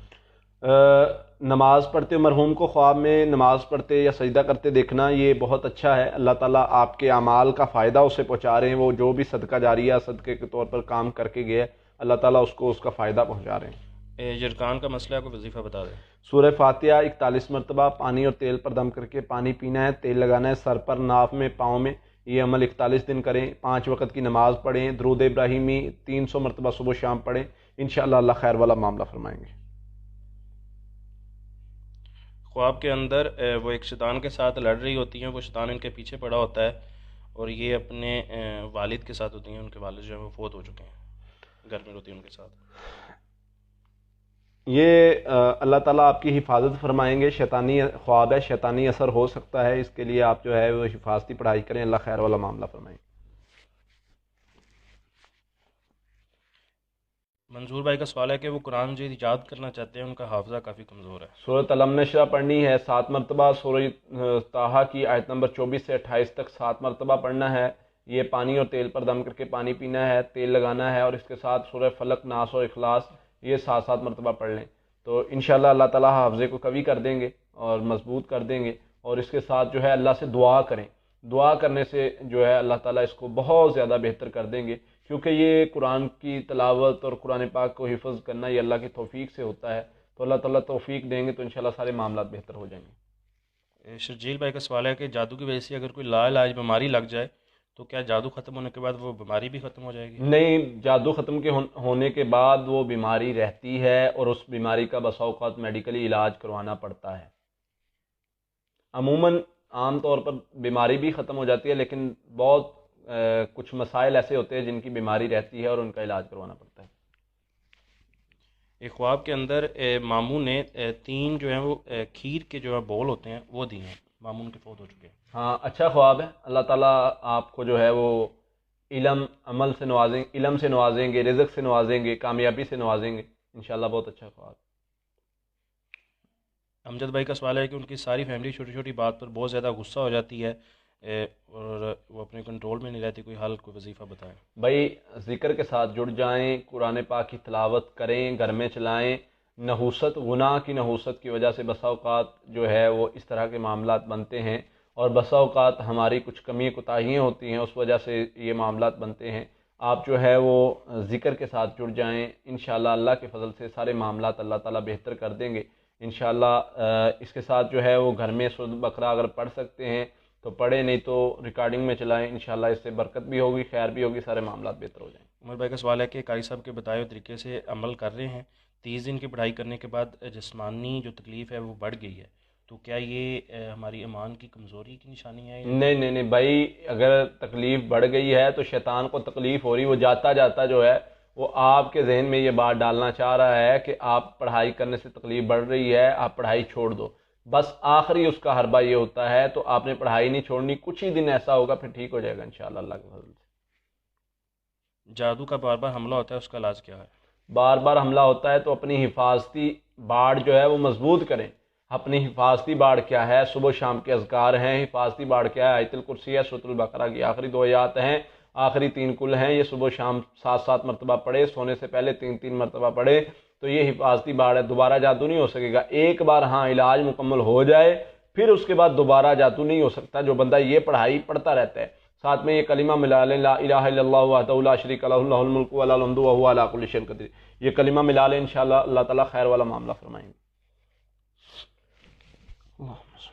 S1: نماز پڑھتے مرحوم کو خواب میں نماز پڑھتے یا سجدہ کرتے دیکھنا یہ بہت اچھا ہے. اللہ تعالیٰ آپ کے اعمال کا فائدہ اسے پہنچا رہے ہیں. وہ جو بھی صدقہ جاریہ صدقے کے طور پر کام کر کے گیا ہے، اللہ تعالیٰ اس کو اس کا فائدہ پہنچا رہے ہیں.
S2: جرکان کا مسئلہ ہے، کوئی وظیفہ بتا دیں.
S1: سورہ فاتحہ 41 مرتبہ پانی اور تیل پر دم کر کے پانی پینا ہے، تیل لگانا ہے سر پر، ناف میں، پاؤں میں. یہ عمل 41 دن کریں. 5 وقت کی نماز پڑھیں. درود ابراہیمی 300 مرتبہ صبح شام پڑھیں. انشاءاللہ اللہ خیر والا معاملہ فرمائیں گے.
S2: خواب کے اندر وہ ایک شیطان کے ساتھ لڑ رہی ہوتی ہیں، وہ شیطان ان کے پیچھے پڑا ہوتا ہے اور یہ اپنے والد کے ساتھ ہوتی ہیں. ان کے والد جو ہیں وہ فوت ہو چکے ہیں، گھر میں ہوتی ہیں ان کے ساتھ.
S1: یہ اللہ تعالیٰ آپ کی حفاظت فرمائیں گے. شیطانی خواب ہے، شیطانی اثر ہو سکتا ہے، اس کے لیے آپ جو ہے وہ حفاظتی پڑھائی کریں. اللہ خیر والا معاملہ فرمائیں.
S2: منظور بھائی کا سوال ہے کہ وہ قرآن جو ایجاد کرنا چاہتے ہیں، ان کا حافظہ کافی کمزور ہے.
S1: سورۃ الم نشرہ پڑھنی ہے 7 مرتبہ. سورہ طٰہٰ کی آیت نمبر 24 سے 28 تک 7 مرتبہ پڑھنا ہے. یہ پانی اور تیل پر دم کر کے پانی پینا ہے، تیل لگانا ہے اور اس کے ساتھ سورہ فلق، ناس اور اخلاص یہ 7 مرتبہ پڑھ لیں. تو انشاءاللہ اللہ تعالیٰ حافظے کو قوی کر دیں گے اور مضبوط کر دیں گے. اور اس کے ساتھ جو ہے اللہ سے دعا کریں. دعا کرنے سے جو ہے اللہ تعالیٰ اس کو بہت زیادہ بہتر کر دیں گے، کیونکہ یہ قرآن کی تلاوت اور قرآن پاک کو حفظ کرنا یہ اللہ کی توفیق سے ہوتا ہے. تو اللہ تعالیٰ توفیق دیں گے تو انشاءاللہ سارے معاملات بہتر ہو جائیں گے.
S2: شرجیل بھائی کا سوال ہے کہ جادو کی وجہ سے اگر کوئی لا علاج بیماری لگ جائے تو کیا جادو ختم ہونے کے بعد وہ بیماری بھی ختم ہو جائے گی؟
S1: نہیں، جادو ختم کے ہونے کے بعد وہ بیماری رہتی ہے اور اس بیماری کا بسا اوقات میڈیکلی علاج کروانا پڑتا ہے. عموماً عام طور پر بیماری بھی ختم ہو جاتی ہے، لیکن بہت کچھ مسائل ایسے ہوتے ہیں جن کی بیماری رہتی ہے اور ان کا علاج کروانا پڑتا ہے.
S2: ایک خواب کے اندر ماموں نے 3 جو ہیں وہ کھیر کے جو ہے بول ہوتے ہیں وہ دیے ہیں، ماموں ان کے فوت ہو چکے ہیں.
S1: ہاں اچھا خواب ہے. اللہ تعالیٰ آپ کو جو ہے وہ علم عمل سے نوازیں، علم سے نوازیں گے، رزق سے نوازیں گے، کامیابی سے نوازیں گے. انشاءاللہ بہت اچھا خواب.
S2: امجد بھائی کا سوال ہے کہ ان کی ساری فیملی چھوٹی چھوٹی بات پر بہت زیادہ غصہ ہو جاتی ہے اور وہ اپنے کنٹرول میں نہیں رہتی، کوئی حل، کوئی وظیفہ بتائیں.
S1: بھائی ذکر کے ساتھ جڑ جائیں، قرآن پاک کی تلاوت کریں، گھر میں چلائیں. نحوست، گناہ کی نحوست کی وجہ سے بسا اوقات جو ہے وہ اس طرح کے معاملات بنتے ہیں اور بسا اوقات ہماری کچھ کمی کوتاہیاں ہوتی ہیں، اس وجہ سے یہ معاملات بنتے ہیں. آپ جو ہے وہ ذکر کے ساتھ جڑ جائیں. انشاءاللہ اللہ کے فضل سے سارے معاملات اللہ تعالیٰ بہتر کر دیں گے انشاءاللہ. اس کے ساتھ جو ہے وہ گھر میں سورۃ بقرہ اگر پڑھ سکتے ہیں تو پڑھیں، نہیں تو ریکارڈنگ میں چلائیں. انشاءاللہ اس سے برکت بھی ہوگی، خیر بھی ہوگی، سارے معاملات بہتر ہو جائیں.
S2: عمر بھائی کا سوال ہے کہ قاری صاحب کے بتائے ہوئے طریقے سے عمل کر رہے ہیں، 30 دن کی پڑھائی کرنے کے بعد جسمانی جو تکلیف ہے وہ بڑھ گئی ہے، تو کیا یہ ہماری ایمان کی کمزوری کی نشانی ہے؟
S1: نہیں بھائی، اگر تکلیف بڑھ گئی ہے تو شیطان کو تکلیف ہو رہی، وہ جاتا جاتا جو ہے وہ آپ کے ذہن میں یہ بات ڈالنا چاہ رہا ہے کہ آپ پڑھائی کرنے سے تکلیف بڑھ رہی ہے، آپ پڑھائی چھوڑ دو. بس آخری اس کا حربہ یہ ہوتا ہے، تو آپ نے پڑھائی نہیں چھوڑنی، کچھ ہی دن ایسا ہوگا پھر ٹھیک ہو جائے گا انشاءاللہ اللہ کے فضل سے۔
S2: جادو کا بار بار حملہ ہوتا ہے، اس کا علاج کیا ہے؟
S1: بار بار حملہ ہوتا ہے تو اپنی حفاظتی باڑ جو ہے وہ مضبوط کریں۔ اپنی حفاظتی باڑ کیا ہے؟ صبح و شام کے اذکار ہیں۔ حفاظتی باڑ کیا ہے؟ آیت الکرسی ہے، سورۃ البقرہ کی آخری 2 آیات ہیں، آخری 3 کل ہیں، یہ صبح و شام 7 مرتبہ پڑھے، سونے سے پہلے 3 مرتبہ پڑھے، تو یہ حفاظتی باڑ ہے، دوبارہ جادو نہیں ہو سکے گا۔ ایک بار ہاں علاج مکمل ہو جائے پھر اس کے بعد دوبارہ جادو نہیں ہو سکتا۔ جو بندہ یہ پڑھائی پڑھتا رہتا ہے، ساتھ میں یہ کلمہ ملا لیں، لا الہ الا اللہ وحدہ لا شریک لہ لہ الملک و لہ الحمد وہو علی کل شیء قدیر، یہ کلمہ ملا لیں، انشاءاللہ اللہ تعالیٰ خیر والا معاملہ فرمائیں گے۔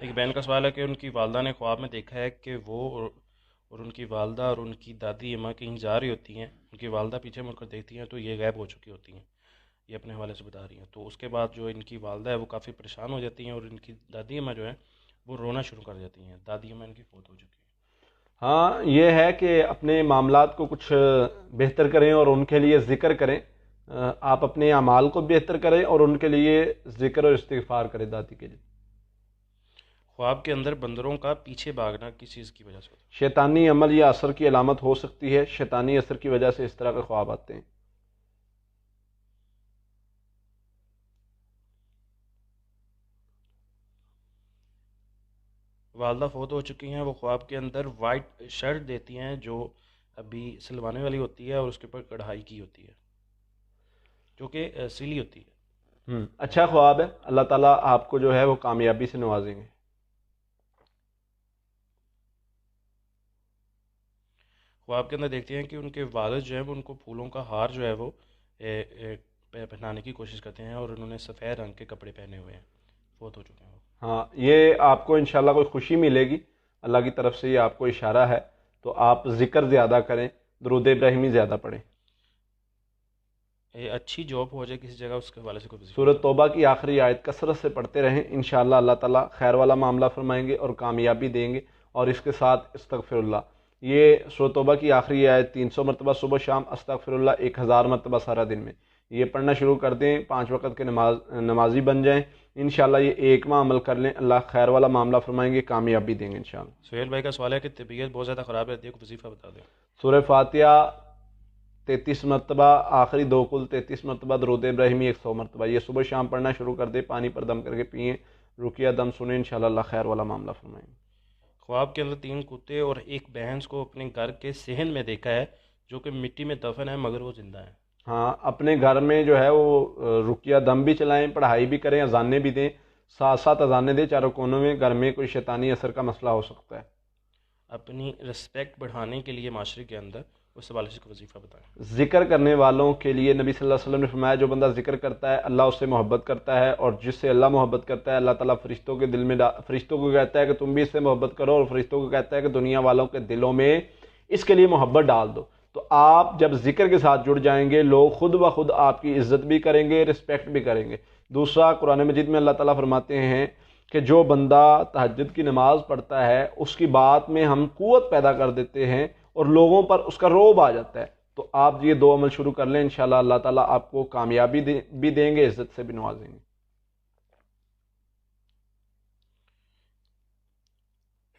S2: ایک بہن کا سوال ہے کہ ان کی والدہ نے خواب میں دیکھا ہے کہ وہ اور ان کی والدہ اور ان کی دادی اماں کہیں جا رہی ہوتی ہیں، ان کی والدہ پیچھے مڑ کر دیکھتی ہیں تو یہ غائب ہو چکی ہوتی ہیں، یہ اپنے حوالے سے بتا رہی ہیں۔ تو اس کے بعد جو ان کی والدہ ہے وہ کافی پریشان ہو جاتی ہیں اور ان کی دادی اماں جو ہیں وہ رونا شروع کر دیتی ہیں۔ دادی اماں ان کی فوت ہو چکی ہیں۔
S1: ہاں یہ ہے کہ اپنے معاملات کو کچھ بہتر کریں اور ان کے لیے ذکر کریں، آپ اپنے اعمال کو بہتر کریں اور ان کے لیے ذکر اور استغفار کریں دادی کے لیے۔
S2: خواب کے اندر بندروں کا پیچھے بھاگنا کس چیز کی وجہ سے ہوتا ہے؟
S1: شیطانی عمل یا اثر کی علامت ہو سکتی ہے، شیطانی اثر کی وجہ سے اس طرح کے خواب آتے ہیں۔
S2: والدہ فوت ہو چکی ہیں، وہ خواب کے اندر وائٹ شرٹ دیتی ہیں جو ابھی سلوانے والی ہوتی ہے اور اس کے اوپر کڑھائی کی ہوتی ہے جو کہ سیلی ہوتی ہے۔
S1: اچھا خواب ہے، اللہ تعالیٰ آپ کو جو ہے وہ کامیابی سے نوازیں گے۔
S2: خواب کے اندر دیکھتے ہیں کہ ان کے والد جو ہیں وہ ان کو پھولوں کا ہار جو ہے وہ پہنانے کی کوشش کرتے ہیں اور انہوں نے سفید رنگ کے کپڑے پہنے ہوئے ہیں، فوت ہو چکے ہیں وہ۔
S1: ہاں یہ آپ کو انشاءاللہ کوئی خوشی ملے گی، اللہ کی طرف سے یہ آپ کو اشارہ ہے، تو آپ ذکر زیادہ کریں، درود ابراہیمی زیادہ پڑھیں۔
S2: اچھی جاب ہو جائے کسی جگہ، اس کے حوالے سے کوئی
S1: سورۃ توبہ کی آخری آیت کثرت سے پڑھتے رہیں، انشاءاللہ اللہ تعالیٰ خیر والا معاملہ فرمائیں گے اور کامیابی دیں گے۔ اور اس کے ساتھ استغفر اللہ، یہ سورۃ توبہ کی آخری آیت 300 مرتبہ صبح شام، استغفر اللہ 1000 مرتبہ سارا دن میں، یہ پڑھنا شروع کر دیں، 5 وقت کے نمازی بن جائیں، انشاءاللہ یہ ایک ماہ عمل کر لیں، اللہ خیر والا معاملہ فرمائیں گے، کامیابی دیں گے انشاءاللہ۔
S2: سہیل بھائی کا سوال ہے کہ طبیعت بہت زیادہ خراب رہتی ہے، کوئی وظیفہ بتا دیں۔
S1: سورہ فاتحہ 33 مرتبہ، آخری 2 کل 33 مرتبہ، درود ابراہیمی 100 مرتبہ، یہ صبح شام پڑھنا شروع کر دیں، پانی پر دم کر کے پئیں، رقیہ دم سنیں، انشاءاللہ اللہ خیر والا معاملہ فرمائیں گے۔
S2: خواب کے اندر 3 کتے اور ایک بھینس کو اپنے گھر کے صحن میں دیکھا ہے جو کہ مٹی میں دفن ہے مگر وہ زندہ ہے۔
S1: ہاں اپنے گھر میں جو ہے وہ رقیہ دم بھی چلائیں، پڑھائی بھی کریں، اذانیں بھی دیں، ساتھ ساتھ اذانیں دیں چاروں کونوں میں، گھر میں کوئی شیطانی اثر کا مسئلہ ہو سکتا ہے۔
S2: اپنی رسپیکٹ بڑھانے کے لیے معاشرے کے اندر اس حوالے سے کوئی وظیفہ بتائیں۔
S1: ذکر کرنے والوں کے لیے نبی صلی اللہ علیہ وسلم نے فرمایا جو بندہ ذکر کرتا ہے اللہ اس سے محبت کرتا ہے، اور جس سے اللہ محبت کرتا ہے اللہ تعالیٰ فرشتوں کے دل میں فرشتوں کو کہتا ہے کہ تم بھی اس سے محبت کرو، اور فرشتوں کو کہتا ہے کہ دنیا والوں کے دلوں میں اس کے لیے محبت ڈال دو۔ تو آپ جب ذکر کے ساتھ جڑ جائیں گے، لوگ خود بخود آپ کی عزت بھی کریں گے، رسپیکٹ بھی کریں گے۔ دوسرا، قرآن مجید میں اللہ تعالیٰ فرماتے ہیں کہ جو بندہ تہجد کی نماز پڑھتا ہے اس کی بات میں ہم قوت پیدا کر دیتے ہیں اور لوگوں پر اس کا رعب آ جاتا ہے۔ تو آپ یہ 2 عمل شروع کر لیں، انشاءاللہ اللہ تعالیٰ آپ کو کامیابی بھی دیں گے، عزت سے بھی نوازیں گے۔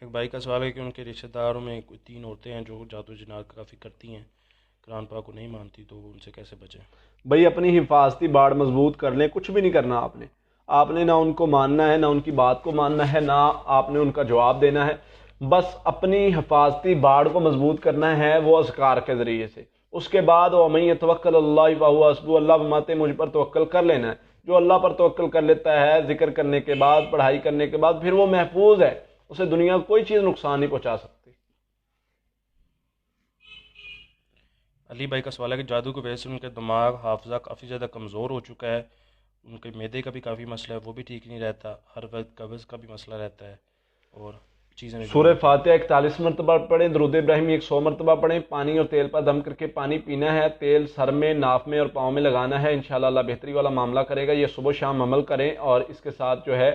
S2: ایک بھائی کا سوال ہے کہ ان کے رشتہ داروں میں کوئی 3 عورتیں ہیں جو جادو جنات کافی کرتی ہیں، قرآن پاک کو نہیں مانتی، تو وہ ان سے کیسے بچیں؟
S1: بھائی اپنی حفاظتی باڑ مضبوط کر لیں، کچھ بھی نہیں کرنا آپ نے نہ ان کو ماننا ہے، نہ ان کی بات کو ماننا ہے، نہ آپ نے ان کا جواب دینا ہے، بس اپنی حفاظتی باڑ کو مضبوط کرنا ہے وہ اذکار کے ذریعے سے۔ اس کے بعد وَمَن يَتَوَكَّلْ عَلَى اللَّهِ فَهُوَ حَسْبُهُ، اللہ فرماتے ہیں مجھ پر توکل کر لینا ہے۔ جو اللہ پر توکل کر لیتا ہے ذکر کرنے کے بعد، پڑھائی کرنے کے بعد، پھر وہ محفوظ ہے، اسے دنیا کوئی چیز نقصان نہیں پہنچا سکتی۔
S2: علی بھائی کا سوال ہے کہ جادو کی وجہ سے ان کے دماغ حافظہ کافی زیادہ کمزور ہو چکا ہے، ان کے معدے کا بھی کافی مسئلہ ہے، وہ بھی ٹھیک نہیں رہتا، ہر وقت قبض کا بھی مسئلہ رہتا ہے اور چیزیں۔
S1: سورہ فاتحہ 41 مرتبہ پڑھیں، درود ابراہیمی 100 مرتبہ پڑھیں، پانی اور تیل پر دم کر کے پانی پینا ہے، تیل سر میں، ناف میں اور پاؤں میں لگانا ہے، انشاءاللہ اللہ بہتری والا معاملہ کرے گا۔ یہ صبح شام عمل کریں اور اس کے ساتھ جو ہے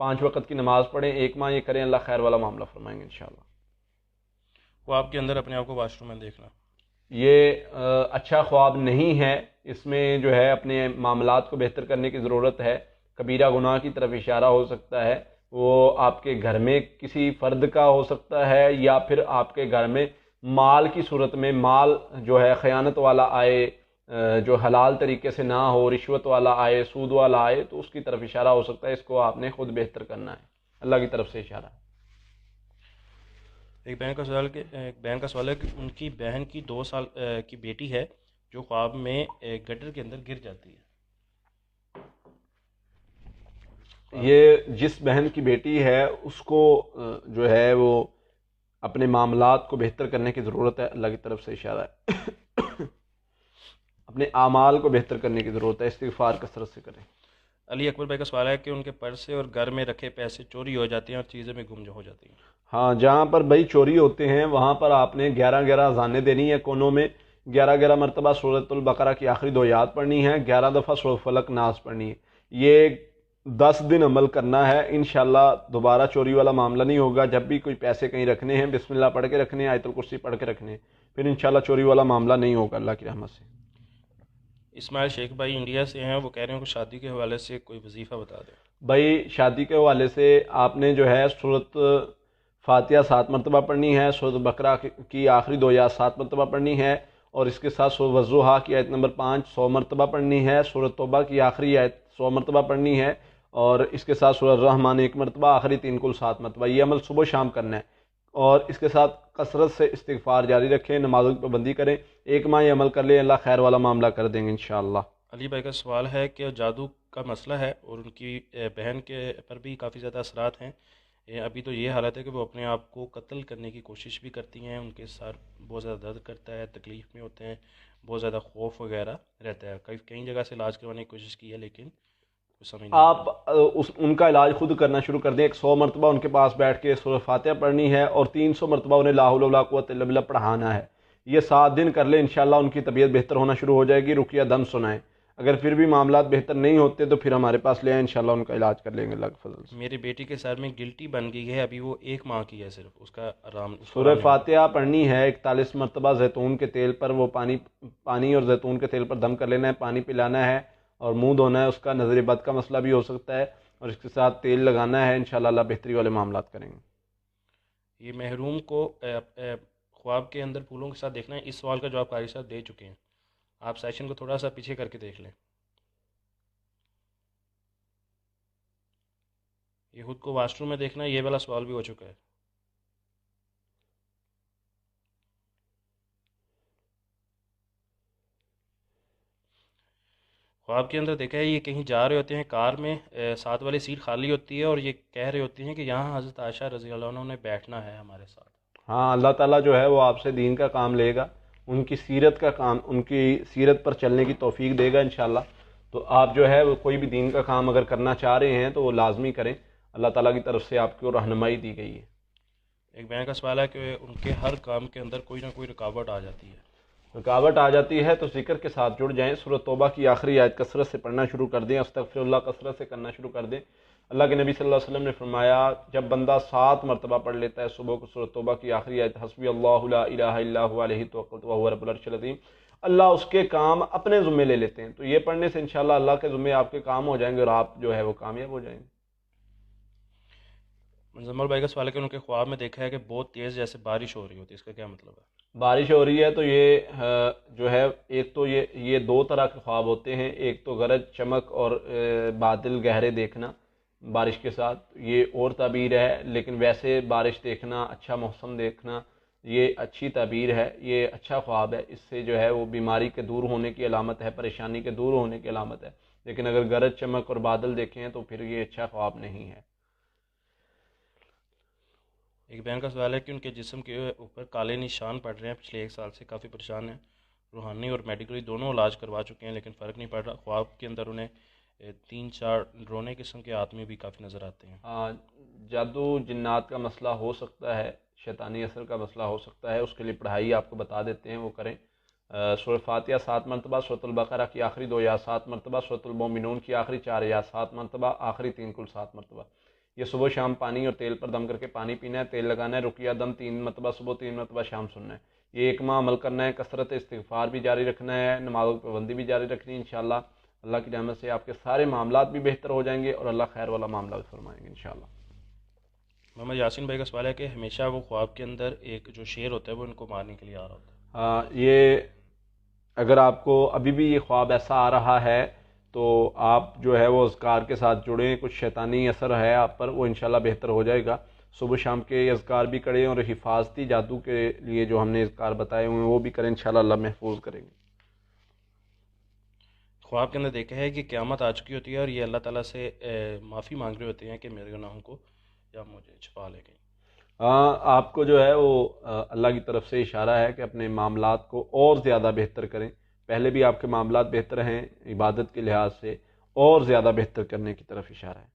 S1: 5 وقت کی نماز پڑھیں، 1 ماہ یہ کریں، اللہ خیر والا معاملہ فرمائیں گے انشاءاللہ۔
S2: خواب کے اندر اپنے آپ کو واش روم میں دیکھنا،
S1: یہ اچھا خواب نہیں ہے، اس میں جو ہے اپنے معاملات کو بہتر کرنے کی ضرورت ہے، کبیرہ گناہ کی طرف اشارہ ہو سکتا ہے، وہ آپ کے گھر میں کسی فرد کا ہو سکتا ہے، یا پھر آپ کے گھر میں مال کی صورت میں مال جو ہے خیانت والا آئے، جو حلال طریقے سے نہ ہو، رشوت والا آئے، سود والا آئے، تو اس کی طرف اشارہ ہو سکتا ہے. اس کو آپ نے خود بہتر کرنا ہے، اللہ کی طرف سے اشارہ.
S2: ایک بہن کا سوال ہے کہ ان کی بہن کی 2 سال کی بیٹی ہے جو خواب میں گٹر کے اندر گر جاتی ہے.
S1: یہ جس بہن کی بیٹی ہے اس کو جو ہے وہ اپنے معاملات کو بہتر کرنے کی ضرورت ہے، اللہ کی طرف سے اشارہ ہے. اپنے اعمال کو بہتر کرنے کی ضرورت ہے، استغفار کثرت سے کریں.
S2: علی اکبر بھائی کا سوال ہے کہ ان کے پرس سے اور گھر میں رکھے پیسے چوری ہو جاتے ہیں اور چیزیں میں گم ہو جاتی ہیں.
S1: ہاں، جہاں پر بھائی چوری ہوتے ہیں وہاں پر آپ نے 11 اذانیں دینی ہے کونوں میں، 11 مرتبہ سورۃ البقرہ کی آخری 2 آیات پڑھنی ہے، 11 دفعہ سورۃ فلق ناس پڑھنی ہے. یہ 10 دن عمل کرنا ہے، انشاءاللہ دوبارہ چوری والا معاملہ نہیں ہوگا. جب بھی کوئی پیسے کہیں رکھنے ہیں بسم اللہ پڑھ کے رکھنے ہیں، آیت الکرسی پڑھ کے رکھنے ہیں، پھر انشاءاللہ چوری والا معاملہ نہیں ہوگا اللہ کی رحمت سے.
S2: اسماعیل شیخ بھائی انڈیا سے ہیں، وہ کہہ رہے ہیں کہ شادی کے حوالے سے کوئی وظیفہ بتا دیں.
S1: بھائی شادی کے حوالے سے آپ نے جو ہے سورۃ فاتحہ 7 مرتبہ پڑھنی ہے، سورۃ بقرہ کی آخری 2 آیات 7 مرتبہ پڑھنی ہے، اور اس کے ساتھ سورۃ والضحیٰ کی آیت نمبر 5 100 مرتبہ پڑھنی ہے، سورۃ توبہ کی آخری آیت 100 مرتبہ پڑھنی ہے، اور اس کے ساتھ سورۃ الرحمن 1 مرتبہ، آخری 3 کل 7 مرتبہ. یہ عمل صبح شام کرنا ہے، اور اس کے ساتھ کثرت سے استغفار جاری رکھیں، نمازوں کی پابندی کریں. 1 ماہ یہ عمل کر لیں، اللہ خیر والا معاملہ کر دیں گے انشاءاللہ.
S2: علی بھائی کا سوال ہے کہ جادو کا مسئلہ ہے اور ان کی بہن کے پر بھی کافی زیادہ اثرات ہیں. ابھی تو یہ حالت ہے کہ وہ اپنے آپ کو قتل کرنے کی کوشش بھی کرتی ہیں، ان کے سر بہت زیادہ درد کرتا ہے، تکلیف میں ہوتے ہیں، بہت زیادہ خوف وغیرہ رہتا ہے. کئی جگہ سے علاج کروانے کی کوشش کی ہے لیکن کچھ سمجھ نہیں
S1: آپ ان کا علاج خود کرنا شروع کر دیں. 100 مرتبہ ان کے پاس بیٹھ کے سورۃ فاتحہ پڑھنی ہے، اور 300 مرتبہ انہیں لا حول ولا قوت الا باللہ پڑھانا ہے. یہ 7 دن کر لیں، انشاءاللہ ان کی طبیعت بہتر ہونا شروع ہو جائے گی. رقیہ دم سنائیں. اگر پھر بھی معاملات بہتر نہیں ہوتے تو پھر ہمارے پاس لے آئیں، انشاءاللہ ان کا علاج کر لیں گے اللہ کے فضل سے.
S2: میری بیٹی کے سر میں گلٹی بن گئی ہے، ابھی وہ 1 ماہ کی ہے، صرف اس کا آرام.
S1: سورہ فاتحہ پڑھنی ہے 41 مرتبہ، زیتون کے تیل پر وہ پانی اور زیتون کے تیل پر دم کر لینا ہے، پانی پلانا ہے اور منہ دھونا ہے. اس کا نظر بد کا مسئلہ بھی ہو سکتا ہے، اور اس کے ساتھ تیل لگانا ہے. انشاءاللہ اللہ بہتری والے معاملات کریں گے.
S2: یہ محروم کو خواب کے اندر پھولوں کے ساتھ دیکھنا ہے. اس سوال کا جواب قاری صاحب دے چکے ہیں، آپ سیشن کو تھوڑا سا پیچھے کر کے دیکھ لیں. یہ خود کو واش روم میں دیکھنا ہے، یہ والا سوال بھی ہو چکا ہے. خواب کے اندر دیکھا ہے یہ کہیں جا رہے ہوتے ہیں کار میں، ساتھ والی سیٹ خالی ہوتی ہے اور یہ کہہ رہے ہوتے ہیں کہ یہاں حضرت عائشہ رضی اللہ عنہ نے بیٹھنا ہے ہمارے ساتھ.
S1: ہاں، اللہ تعالیٰ جو ہے وہ آپ سے دین کا کام لے گا، ان کی سیرت کا کام، ان کی سیرت پر چلنے کی توفیق دے گا انشاءاللہ. تو آپ جو ہے وہ کوئی بھی دین کا کام اگر کرنا چاہ رہے ہیں تو وہ لازمی کریں، اللہ تعالیٰ کی طرف سے آپ کو رہنمائی دی گئی ہے.
S2: ایک بہن کا سوال ہے کہ ان کے ہر کام کے اندر کوئی نہ کوئی رکاوٹ آ جاتی ہے.
S1: رکاوٹ آ جاتی ہے تو ذکر کے ساتھ جڑ جائیں. سورۃ توبہ کی آخری آیت کثرت سے پڑھنا شروع کر دیں، استغفر اللہ کثرت سے کرنا شروع کر دیں. اللہ کے نبی صلی اللہ علیہ وسلم نے فرمایا جب بندہ 7 مرتبہ پڑھ لیتا ہے صبح کو سورۃ توبہ کی آخری آیت حسبی اللہ لا الہ الا هو علیہ توکلت وهو رب العرش العظیم، اللہ اس کے کام اپنے ذمے لے لیتے ہیں. تو یہ پڑھنے سے انشاءاللہ اللہ کے ذمے آپ کے کام ہو جائیں گے اور آپ جو ہے وہ کامیاب ہو جائیں گے.
S2: منظمر بھائی کا سوال ہے کہ ان کے خواب میں دیکھا ہے کہ بہت تیز جیسے بارش ہو رہی ہوتی ہے، اس کا کیا مطلب ہے؟
S1: بارش ہو رہی ہے تو یہ جو ہے ایک تو یہ 2 طرح کے خواب ہوتے ہیں. ایک تو گرج چمک اور بادل گہرے دیکھنا بارش کے ساتھ، یہ اور تعبیر ہے. لیکن ویسے بارش دیکھنا، اچھا موسم دیکھنا، یہ اچھی تعبیر ہے، یہ اچھا خواب ہے. اس سے جو ہے وہ بیماری کے دور ہونے کی علامت ہے، پریشانی کے دور ہونے کی علامت ہے. لیکن اگر گرج چمک اور بادل دیکھیں تو پھر یہ اچھا خواب نہیں ہے.
S2: ایک بہن کا سوال ہے کہ ان کے جسم کے اوپر کالے نشان پڑ رہے ہیں، پچھلے 1 سال سے کافی پریشان ہیں، روحانی اور میڈیکلی دونوں علاج کروا چکے ہیں لیکن فرق نہیں پڑ رہا. خواب کے اندر انہیں 3-4 ڈرونے قسم کے آدمی بھی کافی نظر آتے ہیں.
S1: جادو جنات کا مسئلہ ہو سکتا ہے، شیطانی اثر کا مسئلہ ہو سکتا ہے. اس کے لیے پڑھائی آپ کو بتا دیتے ہیں، وہ کریں. سورۃ فاتحہ 7 مرتبہ، سورۃ البقرہ کی آخری 2 آیات 7 مرتبہ، سورۃ المومنون کی آخری 4 آیات 7 مرتبہ، آخری 3 کل 7 مرتبہ. یہ صبح شام پانی اور تیل پر دم کر کے پانی پینا ہے، تیل لگانا ہے. رقیہ دم 3 مرتبہ صبح، 3 مرتبہ شام سننا ہے. یہ 1 ماہ عمل کرنا ہے. کثرت استغفار بھی جاری رکھنا ہے، نمازوں کی پابندی بھی جاری رکھنی ہے. انشاءاللہ اللہ کی رحمت سے آپ کے سارے معاملات بھی بہتر ہو جائیں گے اور اللہ خیر والا معاملہ بھی فرمائیں گے انشاءاللہ.
S2: محمد یاسین بھائی کا سوال ہے کہ ہمیشہ وہ خواب کے اندر ایک جو شیر ہوتا ہے وہ ان کو مارنے کے لیے آ رہا ہوتا ہے۔
S1: یہ اگر آپ کو ابھی بھی یہ خواب ایسا آ رہا ہے تو آپ جو ہے وہ اذکار کے ساتھ جڑیں، کچھ شیطانی اثر ہے آپ پر، وہ انشاءاللہ بہتر ہو جائے گا۔ صبح شام کے اذکار بھی کریں اور حفاظتی جادو کے لیے جو ہم نے اذکار بتائے ہوئے ہیں وہ بھی کریں، انشاءاللہ اللہ محفوظ کریں گے۔
S2: خواب کے اندر دیکھا ہے کہ قیامت آ چکی ہوتی ہے اور یہ اللہ تعالیٰ سے معافی مانگ رہے ہوتے ہیں کہ میرے گناہوں کو یا مجھے چھپا لے گئی۔
S1: آپ کو جو ہے وہ اللہ کی طرف سے اشارہ ہے کہ اپنے معاملات کو اور زیادہ بہتر کریں، پہلے بھی آپ کے معاملات بہتر ہیں عبادت کے لحاظ سے، اور زیادہ بہتر کرنے کی طرف اشارہ ہے۔